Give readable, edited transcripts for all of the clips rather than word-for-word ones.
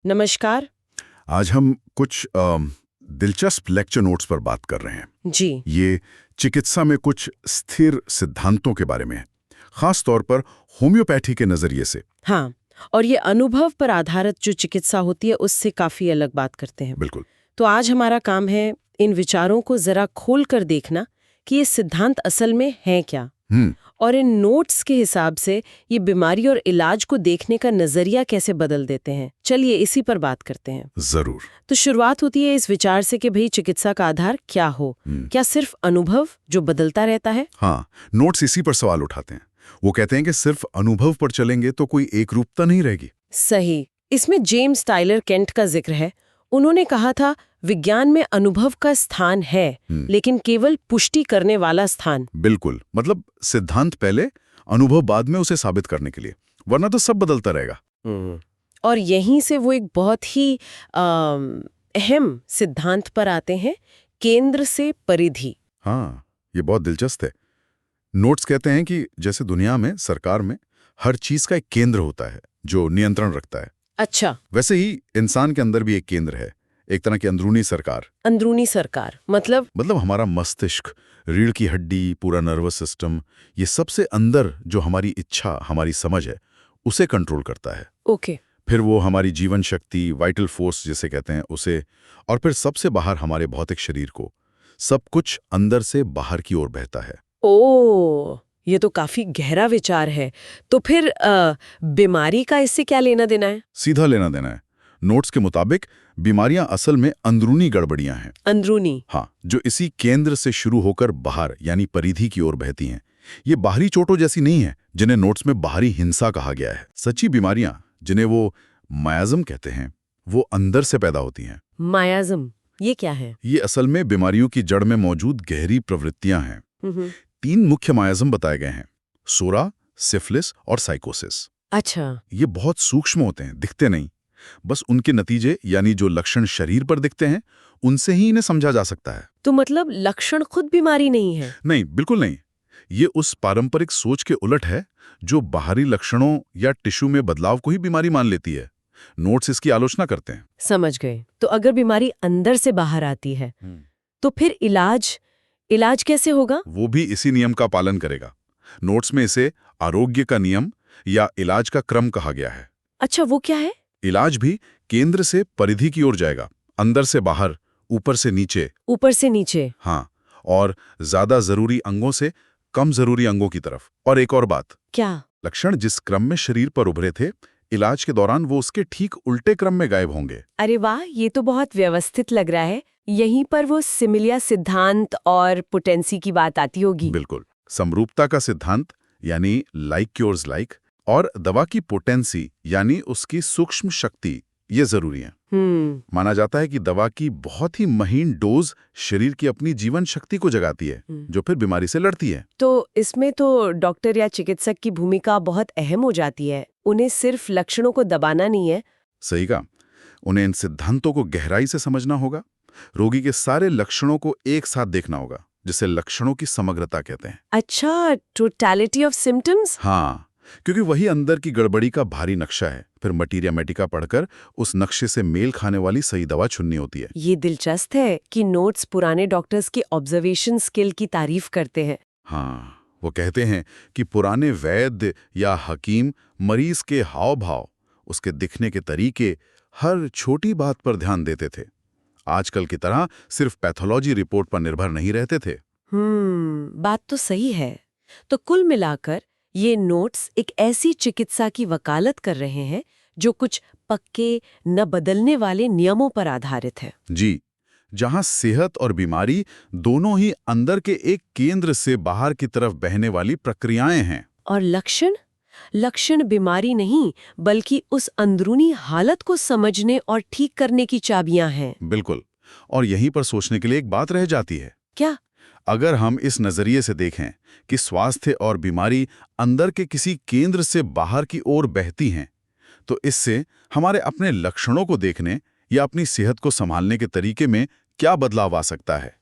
नमस्कार। आज हम कुछ दिलचस्प लेक्चर नोट्स पर बात कर रहे हैं। जी। ये चिकित्सा में कुछ स्थिर सिद्धांतों के बारे में है, खास तौर पर होम्योपैथी के नजरिए से। हाँ, और ये अनुभव पर आधारित जो चिकित्सा होती है उससे काफी अलग बात करते हैं। बिल्कुल। तो आज हमारा काम है इन विचारों को जरा खोल कर देखना कि ये सिद्धांत असल में हैं क्या, और इन नोट्स के हिसाब से ये बीमारी और इलाज को देखने का नजरिया कैसे बदल देते हैं। चलिए इसी पर बात करते हैं। जरूर। तो शुरुआत होती है इस विचार से कि भाई चिकित्सा का आधार क्या हो। क्या सिर्फ अनुभव जो बदलता रहता है? हाँ, नोट्स इसी पर सवाल उठाते हैं। वो कहते हैं कि सिर्फ अनुभव पर चलेंगे तो कोई एक रूपता नहीं रहेगी। सही। इसमें जेम्स टाइलर केंट का जिक्र है। उन्होंने कहा था विज्ञान में अनुभव का स्थान है, लेकिन केवल पुष्टि करने वाला स्थान। बिल्कुल, मतलब सिद्धांत पहले, अनुभव बाद में उसे साबित करने के लिए, वरना तो सब बदलता रहेगा। और यहीं से वो एक बहुत ही अहम सिद्धांत पर आते हैं, केंद्र से परिधि। हाँ, ये बहुत दिलचस्प है। नोट्स कहते हैं कि जैसे दुनिया में, सरकार में हर चीज का एक केंद्र होता है जो नियंत्रण रखता है। अच्छा। वैसे ही इंसान के अंदर भी एक केंद्र है, एक तरह की अंदरूनी सरकार। अंदरूनी सरकार मतलब हमारा मस्तिष्क, रीढ़ की हड्डी, पूरा नर्वस सिस्टम, ये सबसे अंदर जो हमारी इच्छा, हमारी समझ है, उसे कंट्रोल करता है। ओके। फिर वो हमारी जीवन शक्ति, वाइटल फोर्स जिसे कहते हैं उसे, और फिर सबसे बाहर हमारे भौतिक शरीर को। सब कुछ अंदर से बाहर की ओर बहता है। ओ, ये तो काफी गहरा विचार है। तो फिर बीमारी का इससे क्या लेना देना है? सीधा लेना देना है। नोट्स के मुताबिक बीमारियां असल में अंदरूनी गड़बड़ियां हैं। अंदरूनी? हाँ, जो इसी केंद्र से शुरू होकर बाहर यानी परिधि की ओर बहती हैं। ये बाहरी चोटों जैसी नहीं है जिन्हें नोट्स में बाहरी हिंसा कहा गया है। सच्ची बीमारियां, जिन्हें वो मायाज़म कहते हैं, वो अंदर से पैदा होती हैं। मायाज़म ये क्या है? ये असल में बीमारियों की जड़ में मौजूद गहरी प्रवृत्तियां हैं। 3 मुख्य मायाज़म बताए गए हैं: सोरा, सिफिलिस और साइकोसिस। अच्छा। ये बहुत सूक्ष्म होते हैं, दिखते नहीं। बस उनके नतीजे यानी जो लक्षण शरीर पर दिखते हैं, उनसे ही इन्हें समझा जा सकता है। तो मतलब लक्षण खुद बीमारी नहीं है? नहीं, बिल्कुल नहीं। ये उस पारंपरिक सोच के उलट है जो बाहरी लक्षणों या टिश्यू में बदलाव को ही बीमारी मान लेती है। नोट्स इसकी आलोचना करते हैं। समझ गए। तो अगर बीमारी अंदर से बाहर आती है तो फिर इलाज कैसे होगा? वो भी इसी नियम का पालन करेगा। नोट्स में इसे आरोग्य का नियम या इलाज का क्रम कहा गया है। अच्छा, वो क्या है? इलाज भी केंद्र से परिधि की ओर जाएगा, अंदर से बाहर, ऊपर से नीचे। ऊपर से नीचे? हाँ, और ज्यादा जरूरी अंगों से कम जरूरी अंगों की तरफ। और एक और बात। क्या? लक्षण जिस क्रम में शरीर पर उभरे थे, इलाज के दौरान वो उसके ठीक उल्टे क्रम में गायब होंगे। अरे वाह, ये तो बहुत व्यवस्थित लग रहा है। यहीं पर वो सिमिलिया सिद्धांत और पोटेंसी की बात आती होगी। बिल्कुल। समरूपता का सिद्धांत यानी लाइक क्योर्स लाइक, और दवा की पोटेंसी यानी उसकी सूक्ष्म शक्ति, ये जरूरी है। माना जाता है कि दवा की बहुत ही महीन डोज शरीर की अपनी जीवन शक्ति को जगाती है, जो फिर बीमारी से लड़ती है। तो इसमें तो डॉक्टर या चिकित्सक की भूमिका बहुत अहम हो जाती है। उन्हें सिर्फ लक्षणों को दबाना नहीं है। सही कहा। उन्हें इन सिद्धांतों को गहराई से समझना होगा, रोगी के सारे लक्षणों को एक साथ देखना होगा, जिसे लक्षणों की समग्रता कहते हैं। अच्छा, टोटलिटी ऑफ सिम्टम्स। हाँ, क्योंकि वही अंदर की गड़बड़ी का भारी नक्शा है। फिर मटीरिया मेटिका पढ़कर उस नक्शे से मेल खाने वाली सही दवा चुननी होती है। ये दिलचस्प है कि नोट्स पुराने डॉक्टर्स की ऑब्जर्वेशन स्किल की तारीफ करते हैं। हाँ, वो कहते हैं कि पुराने वैद्य या हकीम मरीज के हाव भाव, उसके दिखने के तरीके, हर छोटी बात पर ध्यान देते थे। आजकल की तरह सिर्फ पैथोलॉजी रिपोर्ट पर निर्भर नहीं रहते थे। बात तो सही है। तो कुल मिलाकर ये नोट्स एक ऐसी चिकित्सा की वकालत कर रहे हैं जो कुछ पक्के, न बदलने वाले नियमों पर आधारित है। जी, जहां सेहत और बीमारी दोनों ही अंदर के एक केंद्र से बाहर की तरफ बहने वाली प्रक्रियाएं हैं। और लक्षण बीमारी नहीं, बल्कि उस अंदरूनी हालत को समझने और ठीक करने की चाबियां हैं। बिल्कुल। और यहीं पर सोचने के लिए एक बात रह जाती है। क्या? अगर हम इस नजरिए से देखें कि स्वास्थ्य और बीमारी अंदर के किसी केंद्र से बाहर की ओर बहती हैं, तो इससे हमारे अपने लक्षणों को देखने या अपनी सेहत को संभालने के तरीके में क्या बदलाव आ सकता है।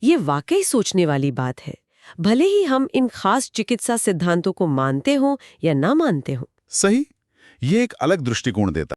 ये वाकई सोचने वाली बात है, भले ही हम इन खास चिकित्सा सिद्धांतों को मानते हों या ना मानते हों। सही, ये एक अलग दृष्टिकोण देता है।